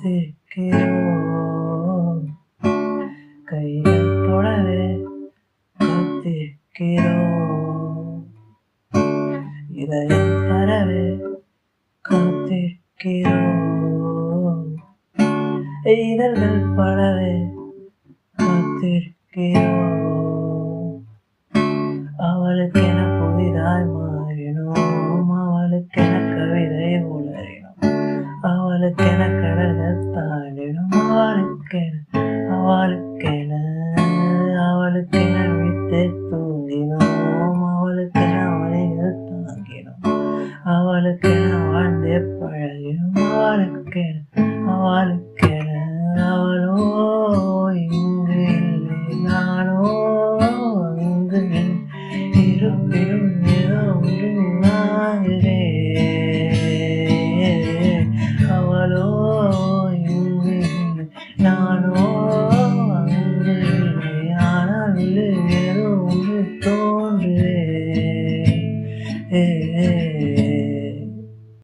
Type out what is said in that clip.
காத்திருக்கிறோம். கைகள் தொடவே காத்திருக்கிறோம். இதயம் தரவே காத்திருக்கிறோம். இதழ்கள் படவே காத்திருக்கிறோம். அவளுக்கென புதிதாய் மாறினோம். அவளுக்கென கவிதை உளறினோம். அவளுக்கென கடல்கள் தாண்டினோம். அவளுக்கென விழித்தே தூங்கினோம். அவளுக்கென வழிகள் தாங்கினோம். அவளுக்கென வாழ்ந்தே பழகினோம். அவளுக்கென அவளோ இங்கு இல்லை நானோ